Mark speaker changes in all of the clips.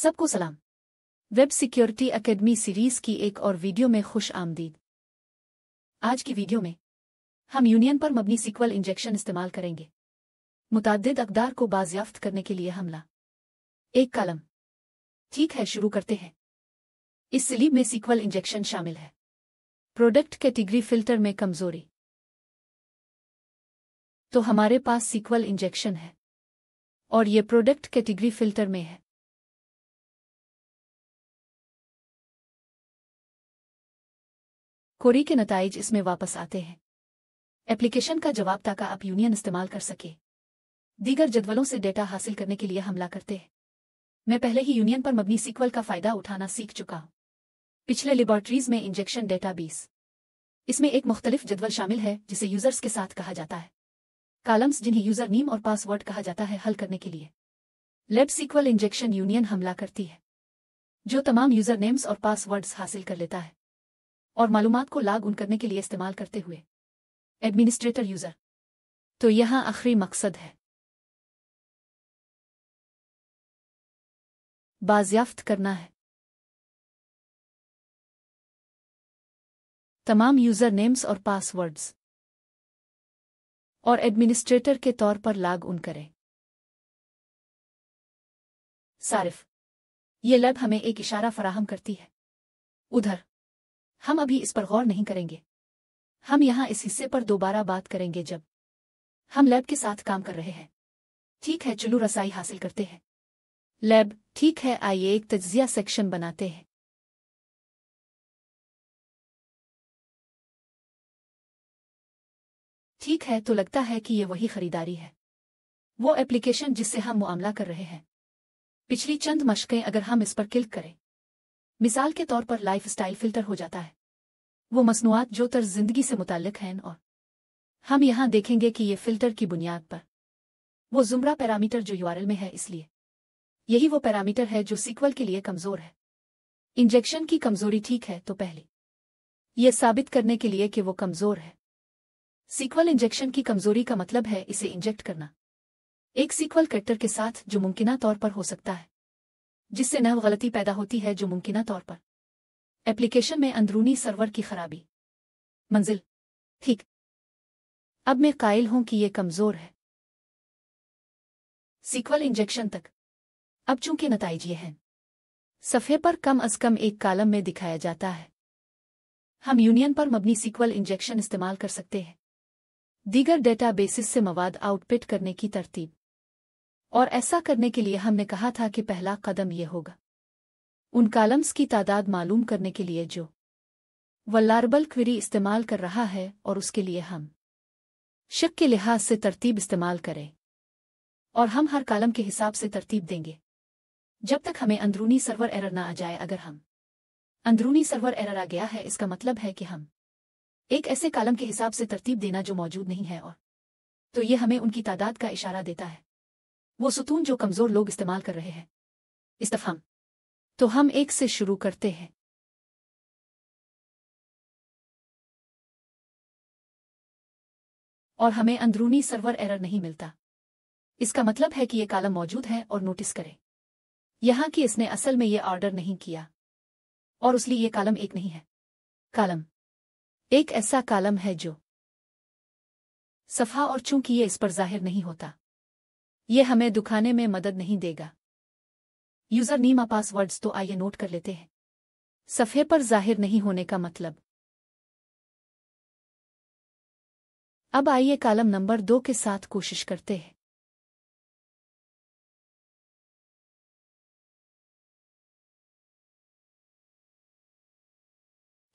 Speaker 1: सबको सलाम। Web security academy series की एक और वीडियो में खुश आमदीद। आज की वीडियो में हम यूनियन पर मबनी सीक्वल इंजेक्शन इस्तेमाल करेंगे मुतअद्दिद अक़दार को बाज़याफ्त करने के लिए हमला। एक कॉलम। ठीक है, शुरू करते हैं। इस स्लीब में सीक्वल इंजेक्शन शामिल है। प्रोडक्ट कैटेगरी फिल्टर में कमजोरी। तो हमारे पास सीक्वल इंजेक्शन है और ये प्रोडक्ट कैटेगरी फिल्टर में है। कोरी के नताइज इसमें वापस आते हैं। एप्लीकेशन का जवाब ताकि आप यूनियन इस्तेमाल कर सके दीगर जदवलों से डेटा हासिल करने के लिए हमला करते हैं। मैं पहले ही यूनियन पर मबनी सीक्वल का फ़ायदा उठाना सीख चुका हूं। पिछले लेबॉर्ट्रीज में इंजेक्शन डेटाबेस। इसमें एक मुख्तलिफ जदवल शामिल है जिसे यूजर्स के साथ कहा जाता है। कॉलम्स जिन्हें यूजर नेम और पासवर्ड कहा जाता है हल करने के लिए लेब सीक्वल इंजेक्शन यूनियन हमला करती है, जो तमाम यूजर नेम्स और पासवर्ड्स हासिल कर लेता है और मालूमात को लॉग इन करने के लिए इस्तेमाल करते हुए एडमिनिस्ट्रेटर यूजर। तो यहां आखिरी मकसद है बाज़याफ्त करना है तमाम यूजर नेम्स और पासवर्ड्स और एडमिनिस्ट्रेटर के तौर पर लॉग इन करें। सारिफ। ये लैब हमें एक इशारा फराहम करती है। उधर हम अभी इस पर गौर नहीं करेंगे। हम यहां इस हिस्से पर दोबारा बात करेंगे जब हम लैब के साथ काम कर रहे हैं। ठीक है, चलो रसाई हासिल करते हैं। लैब। ठीक है, आइए एक तज्जिया सेक्शन बनाते हैं। ठीक है, तो लगता है कि ये वही खरीदारी है, वो एप्लीकेशन जिससे हम मुआमला कर रहे हैं। पिछली चंद मशकें अगर हम इस पर क्लिक करें, मिसाल के तौर पर लाइफस्टाइल फिल्टर हो जाता है, वो मसनूआत जो तर्ज जिंदगी से मुताल्लिक हैं, और हम यहां देखेंगे कि ये फिल्टर की बुनियाद पर वो जुमरा पैरामीटर जो यूआरएल में है, इसलिए यही वो पैरामीटर है जो सीक्वल के लिए कमजोर है। इंजेक्शन की कमजोरी। ठीक है, तो पहले यह साबित करने के लिए कि वो कमजोर है, सीक्वल इंजेक्शन की कमजोरी का मतलब है इसे इंजेक्ट करना एक सीक्वल कैरेक्टर के साथ जो मुमकिना तौर पर हो सकता है, जिससे नव गलती पैदा होती है जो मुमकिना तौर पर एप्लीकेशन में अंदरूनी सर्वर की खराबी। मंजिल। ठीक। अब मैं कायल हूं कि यह कमजोर है सीक्वल इंजेक्शन तक। अब चूंकि नताइज ये हैं, सफ़े पर कम अज कम एक कॉलम में दिखाया जाता है, हम यूनियन पर मबनी सीक्वल इंजेक्शन इस्तेमाल कर सकते हैं दीगर डेटाबेसिस से मवाद आउटपुट करने की तरतीब। और ऐसा करने के लिए हमने कहा था कि पहला कदम यह होगा उन कॉलम्स की तादाद मालूम करने के लिए जो वल्नरेबल क्वेरी इस्तेमाल कर रहा है, और उसके लिए हम शक के लिहाज से तरतीब इस्तेमाल करें, और हम हर कॉलम के हिसाब से तरतीब देंगे जब तक हमें अंदरूनी सर्वर एरर ना आ जाए। अगर हम अंदरूनी सर्वर एरर आ गया है, इसका मतलब है कि हम एक ऐसे कॉलम के हिसाब से तरतीब देना जो मौजूद नहीं है, और तो ये हमें उनकी तादाद का इशारा देता है, वो सुतून जो कमजोर लोग इस्तेमाल कर रहे हैं। इस्तफाम। तो हम एक से शुरू करते हैं। और हमें अंदरूनी सर्वर एरर नहीं मिलता, इसका मतलब है कि ये कॉलम मौजूद है। और नोटिस करें यहां कि इसने असल में ये ऑर्डर नहीं किया, और इसलिए ये कॉलम एक नहीं है। कॉलम एक ऐसा कॉलम है जो सफ़ा, और चूंकि ये इस पर जाहिर नहीं होता, ये हमें दिखाने में मदद नहीं देगा यूजर नेम पासवर्ड्स। तो आइए नोट कर लेते हैं सफ़े पर जाहिर नहीं होने का मतलब। अब आइए कॉलम नंबर 2 के साथ कोशिश करते हैं।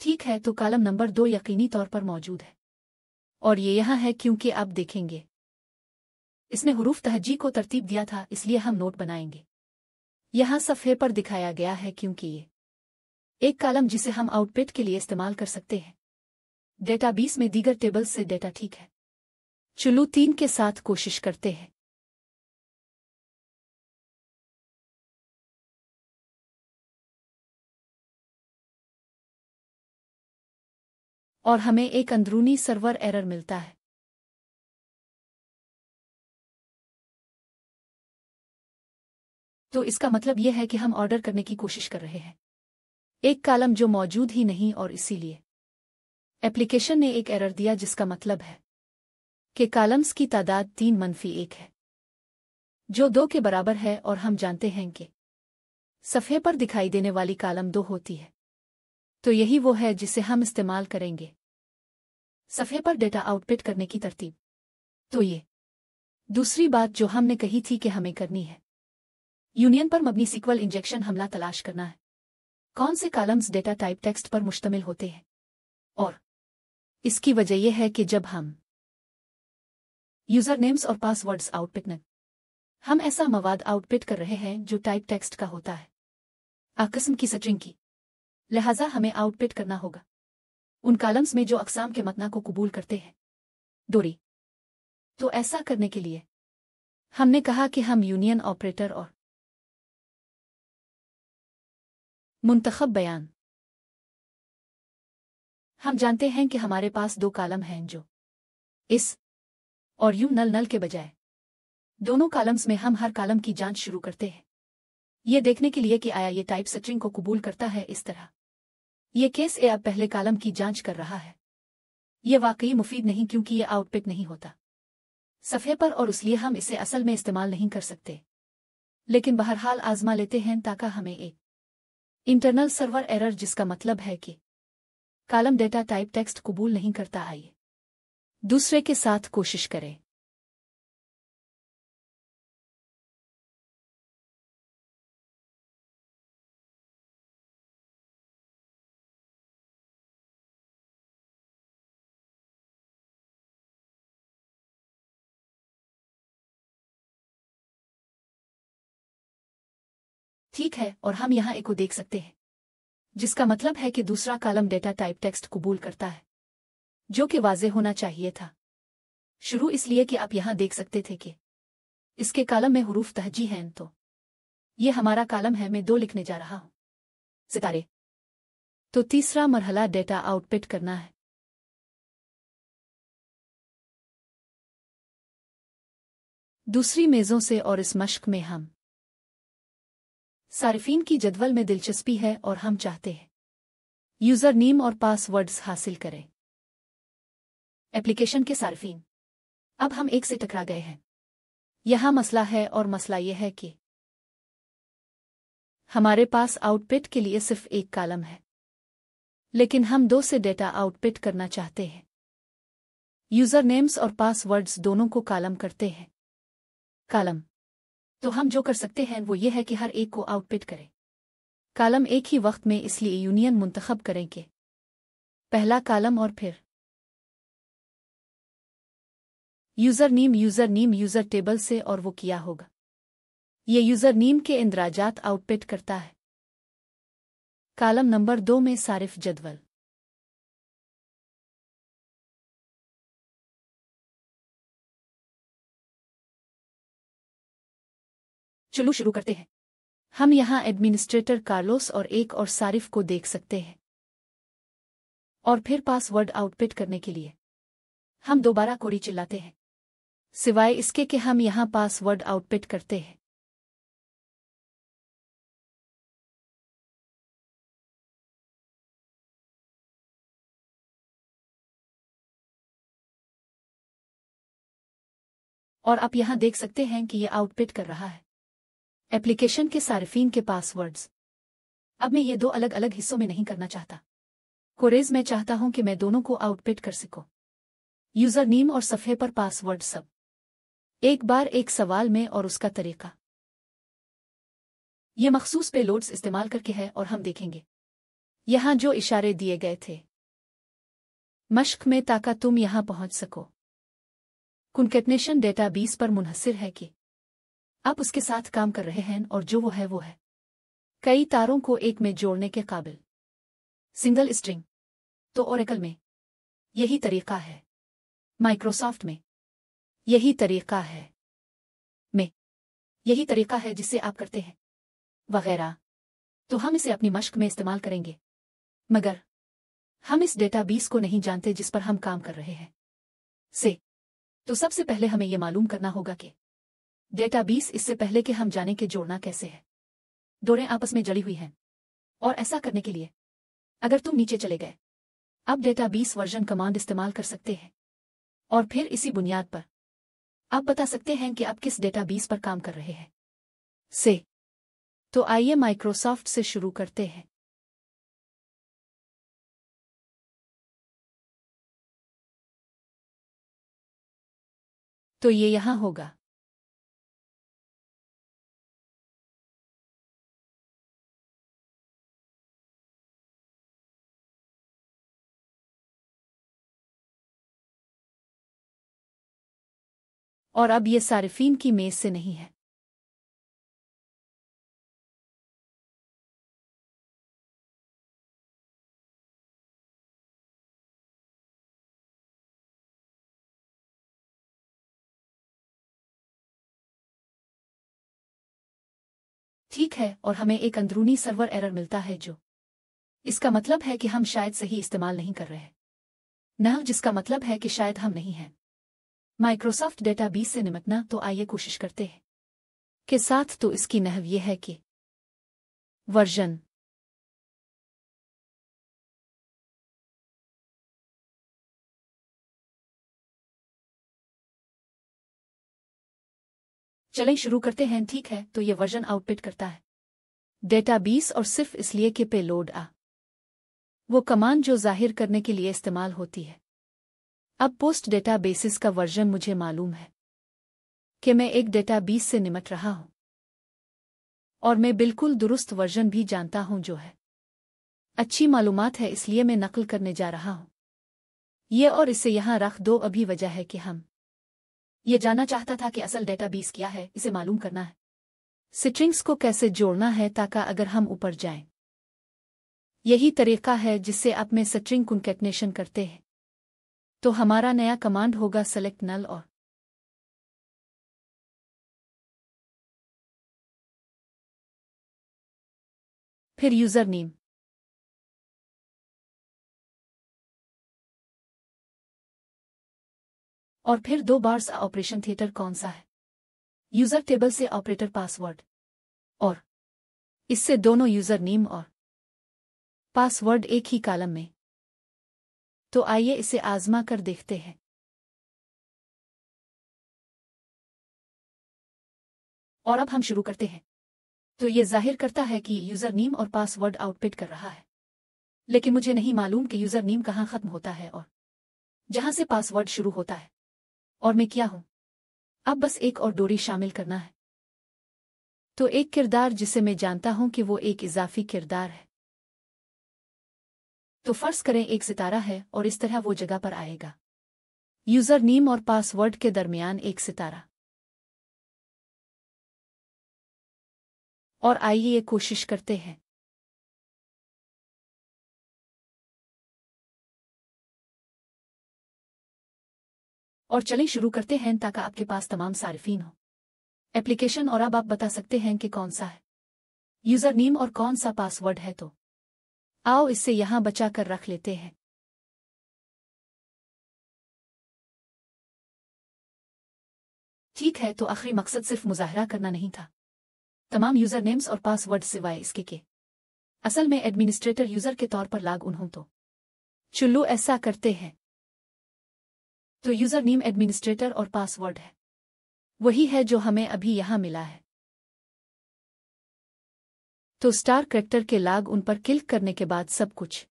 Speaker 1: ठीक है, तो कॉलम नंबर 2 यकीनी तौर पर मौजूद है, और ये यहाँ है क्योंकि आप देखेंगे इसने हुरूफ तहज्जी को तरतीब दिया था, इसलिए हम नोट बनाएंगे। यहाँ सफ़े पर दिखाया गया है क्योंकि ये एक कॉलम जिसे हम आउटपुट के लिए इस्तेमाल कर सकते हैं डेटाबेस में दीगर टेबल्स से डेटा। ठीक है, चलो 3 के साथ कोशिश करते हैं। और हमें एक अंदरूनी सर्वर एरर मिलता है। तो इसका मतलब यह है कि हम ऑर्डर करने की कोशिश कर रहे हैं एक कॉलम जो मौजूद ही नहीं, और इसीलिए एप्लीकेशन ने एक एरर दिया जिसका मतलब है कि कॉलम्स की तादाद 3-1 है, जो 2 के बराबर है, और हम जानते हैं कि सफ़े पर दिखाई देने वाली कॉलम 2 होती है। तो यही वो है जिसे हम इस्तेमाल करेंगे सफ़े पर डेटा आउटपुट करने की तरतीब। तो ये दूसरी बात जो हमने कही थी कि हमें करनी है, यूनियन पर मबनी सीक्वल इंजेक्शन हमला तलाश करना है कौन से कॉलम्स डेटा टाइप टेक्स्ट पर मुश्तमिल होते हैं। और इसकी वजह यह है कि जब हम यूजर नेम्स और पासवर्ड्स आउटपुट न, हम ऐसा मवाद आउटपुट कर रहे हैं जो टाइप टेक्स्ट का होता है, किस्म की स्ट्रिंग की। लिहाजा हमें आउटपुट करना होगा उन कॉलम्स में जो अक़साम के मतना को कबूल करते हैं। दोरी। तो ऐसा करने के लिए हमने कहा कि हम यूनियन ऑपरेटर और मुंतखब बयान, हम जानते हैं कि हमारे पास 2 कॉलम हैं जो इस और यू नल के बजाय दोनों कॉलम्स में हम हर कॉलम की जांच शुरू करते हैं यह देखने के लिए कि आया ये टाइप स्ट्रिंग को कबूल करता है। इस तरह यह केस ए अब पहले कॉलम की जांच कर रहा है। यह वाकई मुफीद नहीं क्योंकि यह आउटपुट नहीं होता सफ़े पर, और इसलिए हम इसे असल में इस्तेमाल नहीं कर सकते, लेकिन बहरहाल आजमा लेते हैं ताकि हमें एक इंटरनल सर्वर एरर, जिसका मतलब है कि कॉलम डेटा टाइप टेक्स्ट कबूल नहीं करता। आइए दूसरे के साथ कोशिश करें। ठीक है, और हम यहाँ एक को देख सकते हैं, जिसका मतलब है कि दूसरा कॉलम डेटा टाइप टेक्स्ट कबूल करता है, जो कि वाज़ेह होना चाहिए था शुरू, इसलिए कि आप यहाँ देख सकते थे कि इसके कॉलम में हुरूफ तहजी हैं। तो ये हमारा कॉलम है, मैं 2 लिखने जा रहा हूँ सितारे। तो तीसरा मरहला डेटा आउटपुट करना है। दूसरी मेज़ों से, और इस मश्क में हम सारिफीन की जदवल में दिलचस्पी है और हम चाहते हैं यूज़र नेम और पासवर्ड्स हासिल करें। एप्लीकेशन के सारिफीन, अब हम एक से टकरा गए हैं। यहाँ मसला है, और मसला यह है कि हमारे पास आउटपुट के लिए सिर्फ एक कॉलम है, लेकिन हम 2 से डेटा आउटपुट करना चाहते हैं। यूज़र नेम्स और पासवर्ड्स दोनों को कॉलम करते हैं कॉलम। तो हम जो कर सकते हैं वो ये है कि हर एक को आउटपुट करें कॉलम एक ही वक्त में, इसलिए यूनियन मुंतखब करें कि पहला कॉलम और फिर यूज़र नेम यूज़र टेबल से, और वो किया होगा ये यूज़र नेम के इंदराजात आउटपुट करता है कॉलम नंबर 2 में सारिफ जदवल। चलो शुरू करते हैं। हम यहाँ एडमिनिस्ट्रेटर कार्लोस और एक और सारिफ को देख सकते हैं, और फिर पासवर्ड आउटपुट करने के लिए हम दोबारा कोरी चिल्लाते हैं, सिवाय इसके कि हम यहाँ पासवर्ड आउटपुट करते हैं। और आप यहाँ देख सकते हैं कि यह आउटपुट कर रहा है एप्लीकेशन के सारिफीन के पासवर्ड्स। अब मैं ये 2 अलग अलग हिस्सों में नहीं करना चाहता कोरेज, मैं चाहता हूं कि मैं दोनों को आउटपुट कर सकूं, यूज़र नेम और सफ़े पर पासवर्ड सब एक बार एक सवाल में, और उसका तरीका ये मखसूस पेलोड्स इस्तेमाल करके है, और हम देखेंगे यहाँ जो इशारे दिए गए थे मश्क में ताकि तुम यहाँ पहुँच सको। कॉन्कैटनेशन डेटाबेस पर मुनहसिर है कि आप उसके साथ काम कर रहे हैं, और जो वो है कई तारों को एक में जोड़ने के काबिल सिंगल स्ट्रिंग। तो ओरेकल में यही तरीका है, माइक्रोसॉफ्ट में यही तरीका है, में यही तरीका है जिससे आप करते हैं वगैरह। तो हम इसे अपनी मश्क में इस्तेमाल करेंगे, मगर हम इस डेटाबेस को नहीं जानते जिस पर हम काम कर रहे हैं से। तो सबसे पहले हमें यह मालूम करना होगा कि डेटाबेस, इससे पहले कि हम जाने के जोड़ना कैसे है, डोरें आपस में जड़ी हुई हैं। और ऐसा करने के लिए अगर तुम नीचे चले गए, अब डेटाबेस वर्जन कमांड इस्तेमाल कर सकते हैं और फिर इसी बुनियाद पर आप बता सकते हैं कि आप किस डेटाबेस पर काम कर रहे हैं से। तो आइए माइक्रोसॉफ्ट से शुरू करते हैं। तो ये यहां होगा। और अब ये सारिफीन की मेज से नहीं है। ठीक है, और हमें एक अंदरूनी सर्वर एरर मिलता है जो इसका मतलब है कि हम शायद सही इस्तेमाल नहीं कर रहे हैं। न जिसका मतलब है कि शायद हम नहीं हैं। माइक्रोसॉफ्ट डेटाबेस से निपटना, तो आइए कोशिश करते हैं के साथ। तो इसकी नहव यह है कि वर्जन चलें शुरू करते हैं। ठीक है, तो ये वर्जन आउटपुट करता है डेटाबेस, और सिर्फ इसलिए कि पेलोड वो कमांड जो जाहिर करने के लिए इस्तेमाल होती है। अब पोस्ट डेटाबेसिस का वर्जन मुझे मालूम है कि मैं एक डेटाबेस से निपट रहा हूं, और मैं बिल्कुल दुरुस्त वर्जन भी जानता हूं जो है अच्छी मालूमात है, इसलिए मैं नकल करने जा रहा हूं ये और इसे यहां रख दो। अभी वजह है कि हम ये जानना चाहता था कि असल डेटाबेस क्या है, इसे मालूम करना है स्ट्रिंग्स को कैसे जोड़ना है, ताकि अगर हम ऊपर जाएं, यही तरीका है जिससे आप में स्ट्रिंग कॉन्कैटिनेशन करते हैं। तो हमारा नया कमांड होगा सेलेक्ट नल, और फिर यूजर नेम, और फिर 2 बार्स ऑपरेशन थिएटर कौन सा है, यूजर टेबल से ऑपरेटर पासवर्ड, और इससे दोनों यूजर नेम और पासवर्ड एक ही कॉलम में। तो आइए इसे आजमा कर देखते हैं। और अब हम शुरू करते हैं। तो ये जाहिर करता है कि यूजर नेम और पासवर्ड आउटपुट कर रहा है, लेकिन मुझे नहीं मालूम कि यूजर नेम कहाँ खत्म होता है और जहां से पासवर्ड शुरू होता है, और मैं क्या हूं। अब बस एक और डोरी शामिल करना है। तो एक किरदार जिसे मैं जानता हूं कि वो एक इजाफी किरदार है। तो फर्ज करें एक सितारा है, और इस तरह वो जगह पर आएगा यूजर नेम और पासवर्ड के दरमियान एक सितारा। और आइए ये कोशिश करते हैं। और चलें शुरू करते हैं, ताकि आपके पास तमाम सारिफीन हो एप्लीकेशन, और अब आप बता सकते हैं कि कौन सा है यूजर नेम और कौन सा पासवर्ड है। तो आओ इससे यहां बचा कर रख लेते हैं। ठीक है, तो आखिरी मकसद सिर्फ मुजाहरा करना नहीं था तमाम यूजर नेम्स और पासवर्ड, सिवाय इसके के असल में एडमिनिस्ट्रेटर यूजर के तौर पर लाग उन हों। तो चुल्लू ऐसा करते हैं। तो यूजर नेम एडमिनिस्ट्रेटर और पासवर्ड है वही है जो हमें अभी यहां मिला है। तो स्टार करैक्टर के लाग उन पर क्लिक करने के बाद सब कुछ,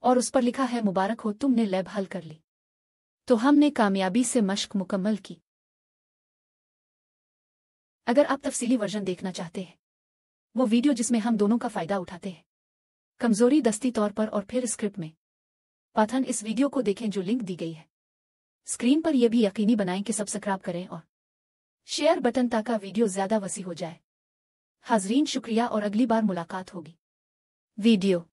Speaker 1: और उस पर लिखा है मुबारक हो, तुमने लैब हल कर ली। तो हमने कामयाबी से मश्क मुकम्मल की। अगर आप तफसीली वर्जन देखना चाहते हैं, वो वीडियो जिसमें हम दोनों का फायदा उठाते हैं कमजोरी दस्ती तौर पर और फिर स्क्रिप्ट में पाठन, इस वीडियो को देखें जो लिंक दी गई है स्क्रीन पर। यह भी यकीनी बनाएं कि सब्सक्राइब करें और शेयर बटन, ताकि वीडियो ज्यादा वसी हो जाए। हाजरीन शुक्रिया, और अगली बार मुलाकात होगी। वीडियो